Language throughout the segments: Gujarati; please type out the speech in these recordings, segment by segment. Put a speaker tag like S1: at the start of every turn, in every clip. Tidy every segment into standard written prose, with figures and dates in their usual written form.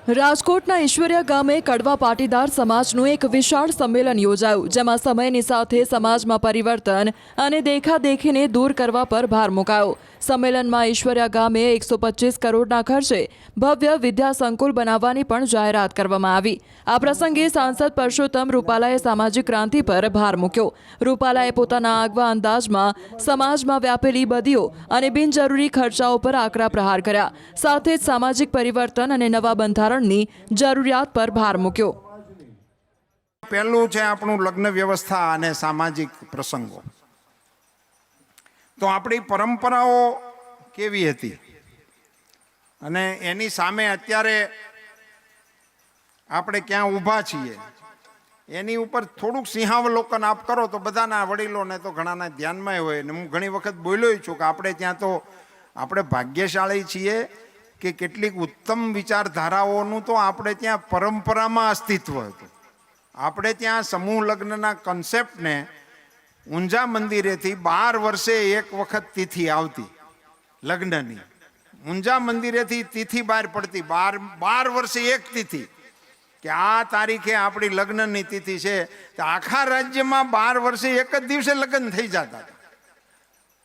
S1: રાજકોટના ઈશ્વરિયા ગામે કડવા પાટીદાર સમાજનું એક વિશાળ સંમેલન યોજાયું, જેમાં સમયની સાથે સમાજમાં પરિવર્તન અને દેખાદેખીને દૂર કરવા પર ભાર મુકાયો. સંમેલનમાં ઈશ્વરિયા ગામે 125 કરોડના ખર્ચે ભવ્ય વિદ્યા સંકુલ બનાવવાની પણ જાહેરાત કરવામાં આવી. આ પ્રસંગે સાંસદ પરસોત્તમ રૂપાલાએ સામાજિક ક્રાંતિ પર ભાર મૂક્યો. રૂપાલાએ પોતાના આગવા અંદાજમાં સમાજમાં વ્યાપેલી બદીઓ અને બિનજરૂરી ખર્ચાઓ પર આકરા પ્રહાર કર્યા. સાથે જ સામાજિક પરિવર્તન અને નવા બંધારણની જરૂરિયાત પર ભાર મૂક્યો.
S2: પહેલું છે આપણું લગ્ન વ્યવસ્થા અને સામાજિક પ્રસંગો. તો આપણી પરંપરાઓ કેવી હતી અને એની સામે અત્યારે આપણે ક્યાં ઊભા છીએ એની ઉપર થોડુંક સિંહાવલોકન આપ કરો તો બધાના વડીલોને તો ઘણાના ધ્યાનમાં હોય. અને હું ઘણી વખત બોલ્યો છું કે આપણે ત્યાં તો આપણે ભાગ્યશાળી છીએ કે કેટલીક ઉત્તમ વિચારધારાઓનું તો આપણે ત્યાં પરંપરામાં અસ્તિત્વ હતું. આપણે ત્યાં સમૂહ લગ્નના કન્સેપ્ટને ઊંઝા મંદિરેથી 12 વર્ષે એક વખત તિથિ આવતી લગ્નની. ઊંઝા મંદિરેથી તિથિ બહાર પડતી 12 વર્ષે એક તિથિ કે આ તારીખે આપણી લગ્નની તિથિ છે. તો આખા રાજ્યમાં 12 વર્ષે એક જ દિવસે લગ્ન થઈ જતા.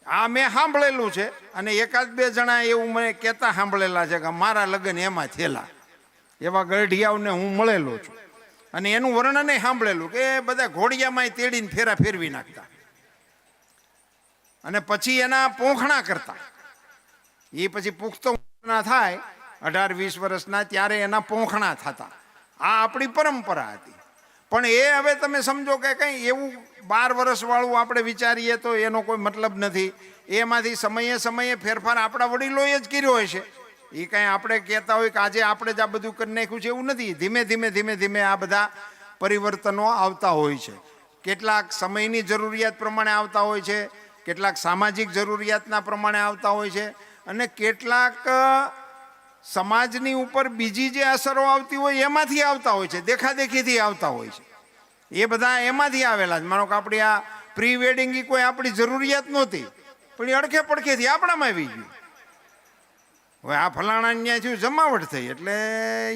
S2: આ મેં સાંભળેલું છે અને એકાદ બે જણા એવું મને કહેતા સાંભળેલા છે કે મારા લગ્ન એમાં થયેલા. એવા ગઢિયાઓને હું મળેલો છું અને એનું વર્ણન સાંભળેલું કે બધા ઘોડિયામાં તેડીને ફેરા ફેરવી નાખતા અને પછી એના પોંખણા કરતા. એ પછી પુખ્ત થાય 18-20 વર્ષના ત્યારે એના પોંખણા થતા. આ આપણી પરંપરા હતી. પણ એ હવે તમે સમજો કે કંઈ એવું 12 વર્ષવાળું આપણે વિચારીએ તો એનો કોઈ મતલબ નથી. એમાંથી સમયે સમયે ફેરફાર આપણા વડીલોએ જ કર્યો હોય છે. એ કાંઈ આપણે કહેતા હોય કે આજે આપણે જ આ બધું કરી નાખ્યું છે એવું નથી. ધીમે ધીમે આ બધા પરિવર્તનો આવતા હોય છે. કેટલાક સમયની જરૂરિયાત પ્રમાણે આવતા હોય છે, કેટલાક સામાજિક જરૂરિયાતના પ્રમાણે આવતા હોય છે અને કેટલાક સમાજની ઉપર બીજી જે અસરો આવતી હોય એમાંથી આવતા હોય છે, દેખાદેખીથી આવતા હોય છે. એ બધા એમાંથી આવેલા જ. માનો કે આપણી આ પ્રી વેડિંગ એ કોઈ આપણી જરૂરિયાત નહોતી, પણ એ અડખે પડખેથી આપણામાં આવી ગયું. હવે આ ફલાણા ન્યાય થયું, જમાવટ થઈ એટલે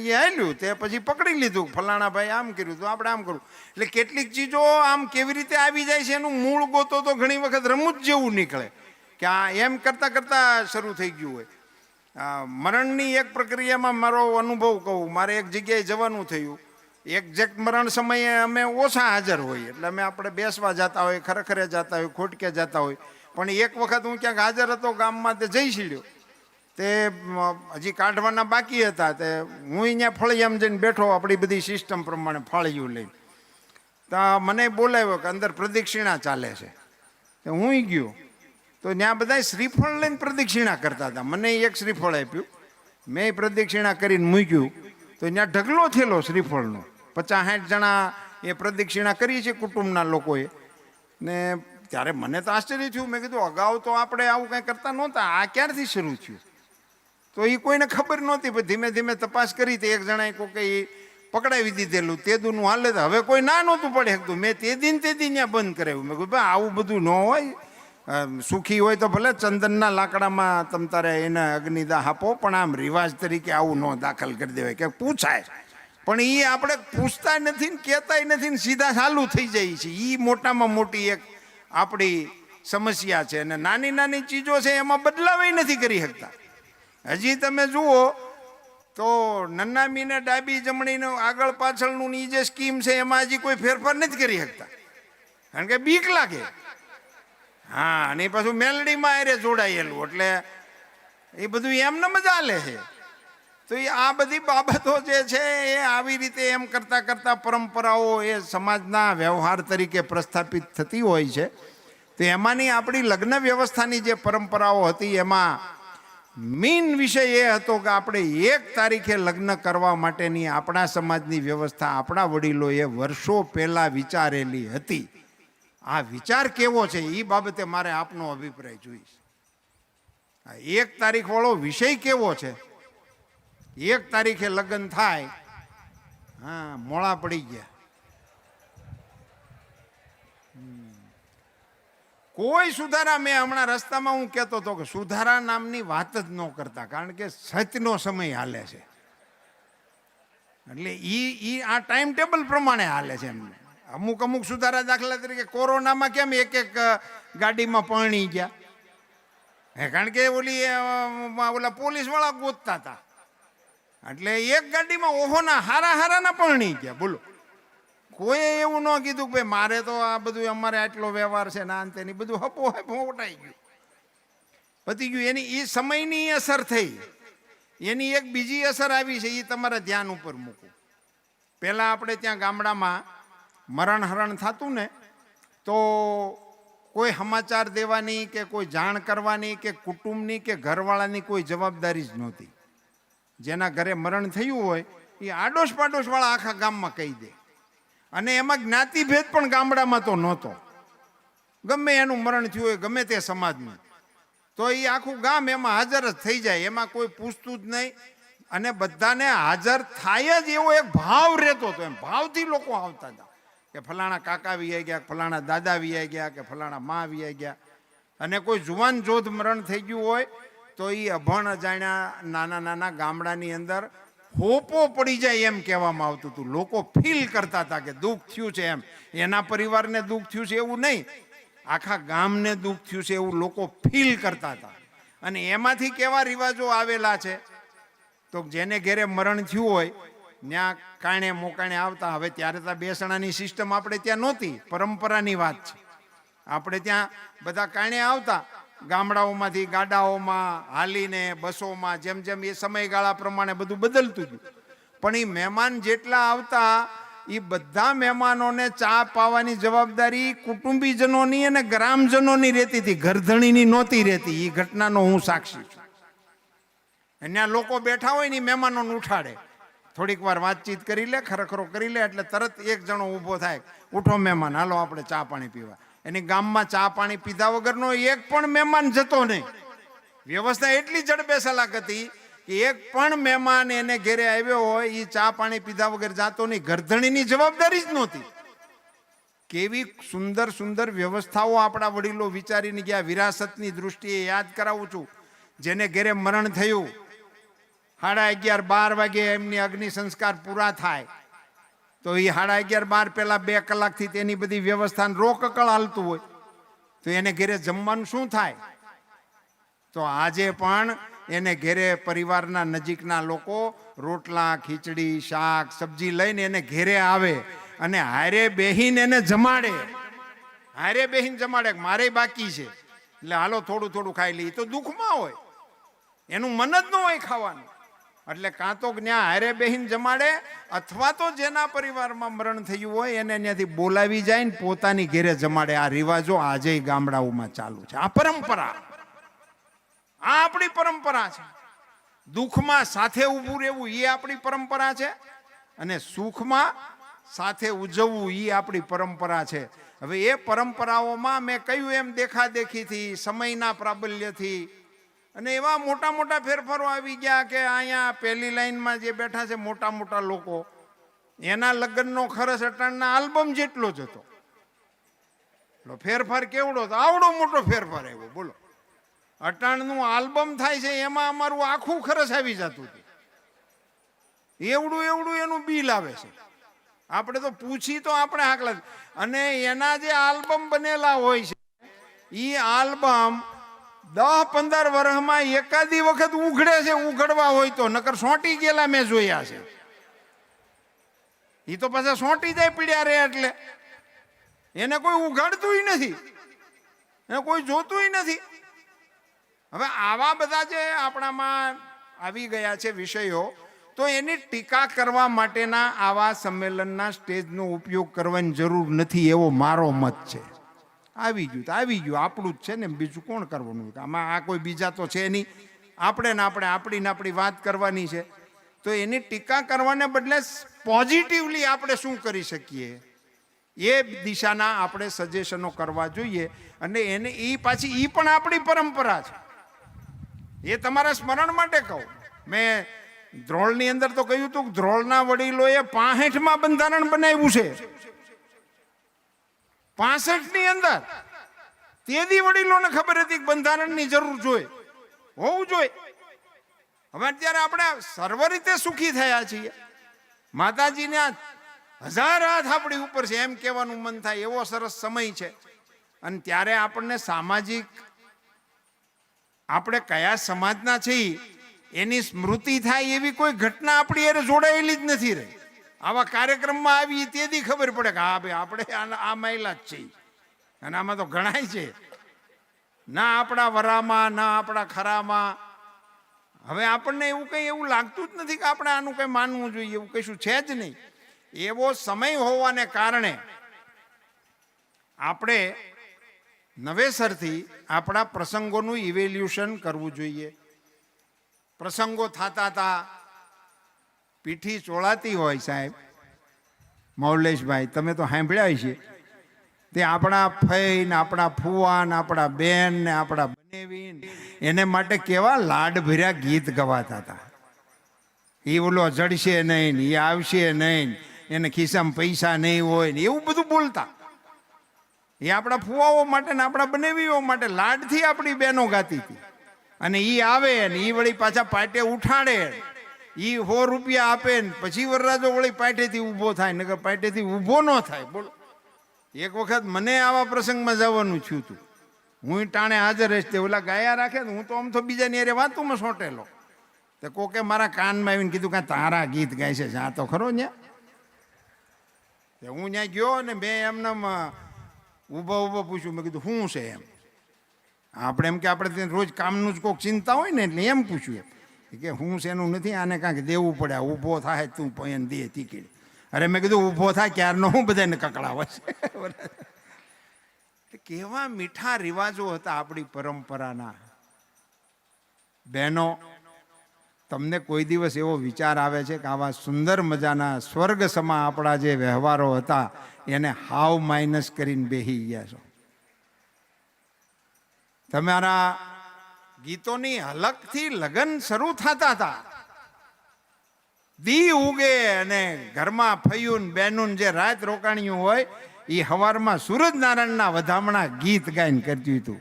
S2: એ હાલ્યું, તે પછી પકડી લીધું ફલાણા ભાઈ આમ કર્યું તો આપણે આમ કરવું. એટલે કેટલીક ચીજો આમ કેવી રીતે આવી જાય છે એનું મૂળ ગોતો તો ઘણી વખત રમૂજ જેવું નીકળે કે આ એમ કરતાં કરતાં શરૂ થઈ ગયું હોય. મરણની એક પ્રક્રિયામાં મારો અનુભવ કહું. મારે એક જગ્યાએ જવાનું થયું. એક્ઝેક્ટ મરણ સમયે અમે ઓછા હાજર હોઈએ એટલે અમે આપણે બેસવા જતા હોય, ખરેખરે જતા હોય, ખોટકે જતા હોય. પણ એક વખત હું ક્યાંક હાજર હતો ગામમાં, તે જઈ સીડ્યો. તે હજી કાઢવાના બાકી હતા. તે હું અહીંયા ફળિયામ જઈને બેઠો આપણી બધી સિસ્ટમ પ્રમાણે ફાળિયું લઈને. તો મને બોલાવ્યો કે અંદર પ્રદક્ષિણા ચાલે છે. તો હું ગયો તો ત્યાં બધા શ્રીફળ લઈને પ્રદક્ષિણા કરતા હતા. મને એક શ્રીફળ આપ્યું, મેં પ્રદક્ષિણા કરીને મૂક્યું તો ત્યાં ઢગલો થયેલો શ્રીફળનો. 50-60 જણા એ પ્રદક્ષિણા કરી છે કુટુંબના લોકોએ. ને ત્યારે મને તો આશ્ચર્ય થયું. મેં કીધું અગાઉ તો આપણે આવું કંઈ કરતા નહોતા, આ ક્યારથી શરૂ થયું? તો એ કોઈને ખબર નહોતી. પણ ધીમે તપાસ કરી તો એક જણાએ કોઈ એ પકડાવી દીધેલું. તેદુનું હાલે તો હવે કોઈ ના નહોતું પડે શકતું. મેં તે દિન ત્યાં બંધ કરાવ્યું. મેં કહ્યું ભાઈ આવું બધું ન હોય. સુખી હોય તો ભલે ચંદનના લાકડામાં તમ તારે એને અગ્નિદાહ આપો, પણ આમ રિવાજ તરીકે આવું ન દાખલ કરી દેવાય કે પૂછાય. પણ એ આપણે પૂછતા નથી ને કહેતાય નથી ને સીધા ચાલુ થઈ જાય છે. એ મોટામાં મોટી એક આપણી સમસ્યા છે. અને નાની ચીજો છે એમાં બદલાવ નથી કરી શકતા. હજી તમે જુઓ તો નન્નામીને ડાબી જમણીનો આગળ પાછળનું એ જે સ્કીમ છે એમાં હજી કોઈ ફેરફાર નથી કરી શકતા, કારણ કે બીક લાગે. હા, અને પાછું મેલડીમાં એરે જોડાયેલું એટલે એ બધું એમને મજા લે છે. તો એ આ બધી બાબતો જે છે એ આવી રીતે એમ કરતાં પરંપરાઓ એ સમાજના વ્યવહાર તરીકે પ્રસ્થાપિત થતી હોય છે. તો એમાંની આપણી લગ્ન વ્યવસ્થાની જે પરંપરાઓ હતી એમાં મેઇન વિષય એ હતો કે આપણે 1 તારીખે લગ્ન કરવા માટેની આપણા સમાજની વ્યવસ્થા આપણા વડીલોએ વર્ષો પહેલાં વિચારેલી હતી. આ વિચાર કેવો છે એ બાબતે મારે આપનો અભિપ્રાય જોઈશ. 1 તારીખવાળો વિષય કેવો છે? 1 તારીખે લગ્ન થાય, હા, મોળા પડી ગયા. કોઈ સુધારા, મેં હમણાં રસ્તામાં હું કહેતો હતો કે સુધારા નામની વાત જ ન કરતા, કારણ કે સત્યનો સમય હાલે છે. એટલે ઈ આ ટાઈમ ટેબલ પ્રમાણે હાલે છે એમને. અમુક અમુક સુધારા, દાખલા તરીકે કોરોનામાં કેમ એક એક ગાડીમાં પરણી ગયા, કારણ કે ઓલા પોલીસ વાળા ગોતતા હતા, એટલે એક ગાડીમાં ઓહોના હારા હારાના પરણી ગયા. બોલો, કોઈ એવું ન કીધું કે ભાઈ મારે તો આ બધું અમારે આટલો વ્યવહાર છે ના અંતે ની બધું હપો ઓટાઈ ગયું, પતી ગયું. એની એ સમયની અસર થઈ. એની એક બીજી અસર આવી છે, એ તમારા ધ્યાન ઉપર મૂકું. પહેલાં આપણે ત્યાં ગામડામાં મરણ હરણ થતું ને તો કોઈ સમાચાર દેવાની કે કોઈ જાણ કરવાની કે કુટુંબની કે ઘરવાળાની કોઈ જવાબદારી જ નહોતી. જેના ઘરે મરણ થયું હોય એ આડોશ પાડોશવાળા આખા ગામમાં કહી દે. અને એમાં જ્ઞાતિભેદ પણ ગામડામાં તો નહોતો. ગમે એનું મરણ થયું હોય, ગમે તે સમાજનું, તો એ આખું ગામ એમાં હાજર જ થઈ જાય, એમાં કોઈ પૂછતું જ નહીં. અને બધાને હાજર થાય જ એવો એક ભાવ રહેતો હતો. એમ ભાવથી લોકો આવતા હતા કે ફલાણા કાકા વિયાઈ ગયા, ફલાણા દાદા વિયાઈ ગયા, કે ફલાણા મા વિયાઈ ગયા. અને કોઈ જુવાન જોધ મરણ થઈ ગયું હોય તો એ અભણ અજાણ્યા નાના નાના ગામડાની અંદર હોપો પડી જાય એમ કહેવામાં આવતું હતું. લોકો ફીલ કરતા હતા કે દુઃખ થયું છે એમ. એના પરિવારને દુઃખ થયું છે એવું નહીં, આખા ગામને દુઃખ થયું છે એવું લોકો ફીલ કરતા હતા. અને એમાંથી કેવા રિવાજો આવેલા છે તો જેને ઘેરે મરણ થયું હોય ત્યાં કાણે મોકાણે આવતા. હવે ત્યારે તો બેસણાની સિસ્ટમ આપણે ત્યાં નહોતી, પરંપરાની વાત છે. આપણે ત્યાં બધા કાણે આવતા, ગામડાઓમાંથી ગાડાઓમાં હાલીને, બસોમાં, જેમ જેમ એ સમયગાળા પ્રમાણે બધું બદલતું હતું. પણ એ મહેમાન જેટલા આવતા એ બધા મહેમાનોને ચા પાવાની જવાબદારી કુટુંબીજનોની અને ગ્રામજનોની રહેતી હતી, ઘરધણીની નહોતી રહેતી. એ ઘટનાનો હું સાક્ષી છું. અને લોકો બેઠા હોય ને મહેમાનોને ઉઠાડે, થોડીક વાર વાતચીત કરી લે, ખરેખરો કરી લે, એટલે તરત એક જણો ઊભો થાય, ઉઠો મહેમાન, હાલો આપણે ચા પાણી પીવા. એની ગામમાં ચા પાણી પીધા વગરનો એક પણ મહેમાન જતો નહીં. વ્યવસ્થા એટલી જડબેસલાક હતી કે એક પણ મહેમાન એને ઘેરે આવ્યો હોય એ ચા પાણી પીધા વગર જાતો નહીં. ઘરધણીની જવાબદારી જ નહોતી. કેવી સુંદર સુંદર વ્યવસ્થાઓ આપણા વડીલો વિચારીને ગયા. વિરાસતની દૃષ્ટિએ યાદ કરાવું છું, જેને ઘેરે મરણ થયું 11:30-12 વાગે એમની અગ્નિ સંસ્કાર પૂરા થાય તો એ 11:30-12 પહેલા 2 કલાકથી તેની બધી વ્યવસ્થા રોકકળ હાલતું હોય તો એને ઘેરે જમવાનું શું થાય? તો આજે પણ એને ઘેરે પરિવારના નજીકના લોકો રોટલા, ખીચડી, શાક, સબ્જી લઈને એને ઘેરે આવે અને હારે બેહીને એને જમાડે. હારે બેહીને જમાડે, મારે બાકી છે એટલે હાલો થોડું થોડું ખાઈ લઈએ. તો દુઃખમાં હોય, એનું મન જ ન હોય ખાવાનું. એટલે કાં તો ત્યાં હારે બેહીને જમાડે, અથવા તો જેના પરિવારમાં મરણ થયું હોય એને ત્યાંથી બોલાવી જાય ને પોતાની ઘેરે જમાડે. આ રિવાજો આજે ગામડાઓમાં ચાલુ છે. આ પરંપરા, આ આપણી પરંપરા છે. દુઃખમાં સાથે ઊભું રહેવું એ આપણી પરંપરા છે, અને સુખમાં સાથે ઉજવવું એ આપણી પરંપરા છે. હવે એ પરંપરાઓમાં મેં કહ્યું એમ દેખાદેખીથી, સમયના પ્રાબલ્યથી અને એવા મોટા મોટા ફેરફારો આવી ગયા કે અહીંયા પહેલી લાઈનમાં જે બેઠા છે મોટા મોટા લોકો, એના લગ્નનો ખર્ચ અટાણના આલ્બમ જેટલો જ હતો. ફેરફાર કેવડો હતો? આવડો મોટો ફેરફાર આવ્યો. બોલો, અટાણનું આલ્બમ થાય છે એમાં અમારું આખું ખર્ચ આવી જતું હતું. એવડું એવડું એનું બિલ આવે છે. આપણે તો પૂછી તો આપણે હાકલા. અને એના જે આલ્બમ બનેલા હોય છે એ આલ્બમ 10-15 વર્ષમાં એકાદી વખત ઉઘડે છે, ઉઘડવા હોય તો, નકર સોંટી ગયેલા મેં જોયા છે. એ તો પાછા સોંટી જાય પીડ્યા રે, એટલે એને કોઈ ઉઘાડતું નથી, એને કોઈ જોતું નથી. હવે આવા બધા જે આપણામાં આવી ગયા છે વિષયો, તો એની ટીકા કરવા માટેના આવા સંમેલનના સ્ટેજનો ઉપયોગ કરવાની જરૂર નથી, એવો મારો મત છે. આવી ગયું તો આવી ગયું, આપણું જ છે ને, બીજું કોણ કરવાનું? આમાં આ કોઈ બીજા તો છે નહીં. આપણે ને આપણે આપણી વાત કરવાની છે. તો એની ટીકા કરવાને બદલે પોઝિટિવલી આપણે શું કરી શકીએ એ દિશાના આપણે સજેશનો કરવા જોઈએ. અને એને એ પાછી એ પણ આપણી પરંપરા છે. એ તમારા સ્મરણ માટે કહું. મેં ધ્રોળની અંદર તો કહ્યું હતું કે ધ્રોળના વડીલોએ 65માં બંધારણ બનાવ્યું છે. 65ની અંદર તેદી વડીલોને ખબર હતી કે બંધારણની જરૂર જોઈએ, હોવું જોઈએ. હવે અત્યારે આપણે સર્વ રીતે સુખી થયા છીએ. માતાજીના 1000 હાથ આપણી ઉપર છે એમ કહેવાનું મન થાય એવો સરસ સમય છે. અને ત્યારે આપણને સામાજિક આપણે કયા સમાજના છીએ એની સ્મૃતિ થાય એવી કોઈ ઘટના આપણી હારે જોડાયેલી જ નથી રહી. આવા કાર્યક્રમમાં આવી તેથી ખબર પડે કે હા ભાઈ આપણે આ મહિલા જ છીએ. અને આમાં તો ઘણાય છે, ના આપણા વરામાં ના આપણા ખરામાં. હવે આપણને એવું કંઈ એવું લાગતું જ નથી કે આપણે આનું કંઈ માનવું જોઈએ, એવું કશું છે જ નહીં. એવો સમય હોવાને કારણે આપણે નવેસરથી આપણા પ્રસંગોનું ઇવેલ્યુશન કરવું જોઈએ. પ્રસંગો થતા હતા, પીઠી ચોળાતી હોય સાહેબ મૌલેશભાઈ, તમે તો સાંભળ્યા છે, તે આપણા ફઈ ને આપણા ફુવા ને આપણા બેન ને આપણા બનેવી એને માટે કેવા લાડ ભર્યા ગીત ગવાતા હતા. એ ઓલો જડશે નહીં, એ આવશે નહીં, એને ખિસ્સામાં પૈસા નહીં હોય ને એવું બધું બોલતા. એ આપણા ફુવાઓ માટે ને આપણા બનેવીઓ માટે લાડથી આપણી બહેનો ગાતી હતી. અને એ આવે ને એ વળી પાછા પાટે ઉઠાડે, એ 100 રૂપિયા આપે ને પછી વરરાજો વળી પાટેથી ઊભો થાય, નકર પાટેથી ઊભો ન થાય. બોલો, એક વખત મને આવા પ્રસંગમાં જવાનું થયું હતું. હું ટાણે હાજર રહીશ, તે ઓલા ગાયા રાખે ને હું તો આમ તો બીજાની અરે વાતુંમાં સોટેલો. તે કોકે મારા કાનમાં આવીને કીધું કે તારા ગીત ગાય છે, જા તો ખરો ન્યા. હું ત્યાં ગયો ને મેં એમને ઊભો પૂછ્યું. મેં કીધું શું છે એમ. આપણે એમ કે આપણે રોજ કામનું જ કોઈક ચિંતા હોય ને એટલે એમ પૂછ્યું કે હું છે એનું નથી, આને કાંઈક દેવું પડે, ઊભો થાય તું પૈન દે ટિકિટ. અરે મેં કીધું ઊભો થાય ક્યારનો હું બધાને કકડાવે છે. કેવા મીઠા રિવાજો હતા આપણી પરંપરાના. બહેનો, તમને કોઈ દિવસ એવો વિચાર આવે છે કે આવા સુંદર મજાના સ્વર્ગ સમા આપણા જે વ્યવહારો હતા એને હાવ માઇનસ કરીને બેસી ગયા છો? તમારા ગીતોની હલકથી લગ્ન શરૂ થતા હતા. દી ઉગે અને ઘરમાં ફૈયું બેનું જે રાત રોકાણ્યું હોય એ સવારમાં સૂરજનારાયણના વધામણા ગીત ગાઈને કરતી હતું.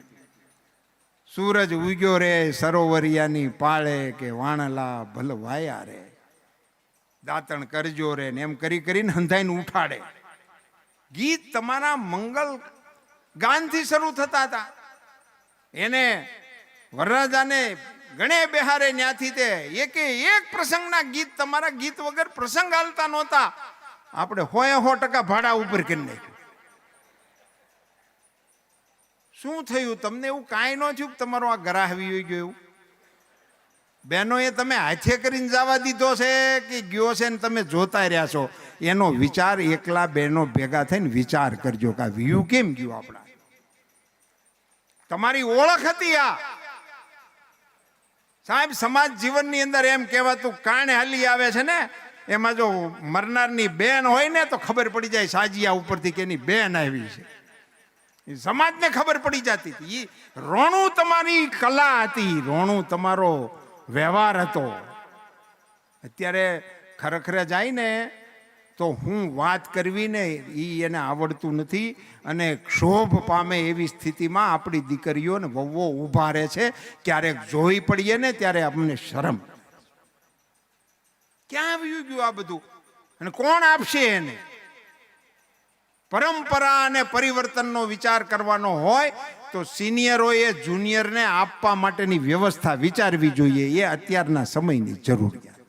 S2: સૂરજ ઉગ્યો રે સરોવરિયાની પાળે કે વાણલા ભલવાયા રે, દાંતણ કરજો રે ને એમ કરી કરીને હંધાઈને ઉઠાડે. ગીત તમારા મંગલ ગાનથી શરૂ થતા હતા. એને વરરાજાને ગણે બેહારે ન્યાથી તે એક પ્રસંગના ગીત, તમારા ગીત વગર પ્રસંગ હાલતા નહોતા. આપણે 100% ભાડા ઉપર કરી નાખ્યું. શું થયું તમને? એવું કાંઈ ન થયું તમારો આ ગરાહવી ગયો એવું? બહેનોએ તમે હાથે કરીને જવા દીધો છે કે ગયો છે ને તમે જોતા રહ્યા છો? એનો વિચાર એકલા બહેનો ભેગા થઈને વિચાર કરજો કે આ વ્યૂ કેમ ગયું આપણા. તમારી ઓળખ હતી આ સાહેબ. સમાજ જીવનની અંદર એમ કહેવાતું કાણે હાલી આવે છે ને, એમાં જો મરનારની બેન હોય ને તો ખબર પડી જાય સાજીયા ઉપરથી કે એની બેન આવી છે. સમાજને ખબર પડી જતી હતી. રોણું તમારી કલા હતી, રોણું તમારો વ્યવહાર હતો. અત્યારે ખરેખર જાય ને તો હું વાત કરવી ને એને આવડતું નથી અને ક્ષોભ પામે એવી સ્થિતિમાં આપણી દીકરીઓ ને વહુઓ ઊભા રહે છે. ક્યારેક જોઈ પડીએ ને ત્યારે અમને શરમ. ક્યાં આવ્યું ગયું આ બધું અને કોણ આપશે એને? પરંપરા અને પરિવર્તનનો વિચાર કરવાનો હોય તો સિનિયરોએ જુનિયરને આપવા માટેની વ્યવસ્થા વિચારવી જોઈએ. એ અત્યારના સમયની જરૂરિયાત.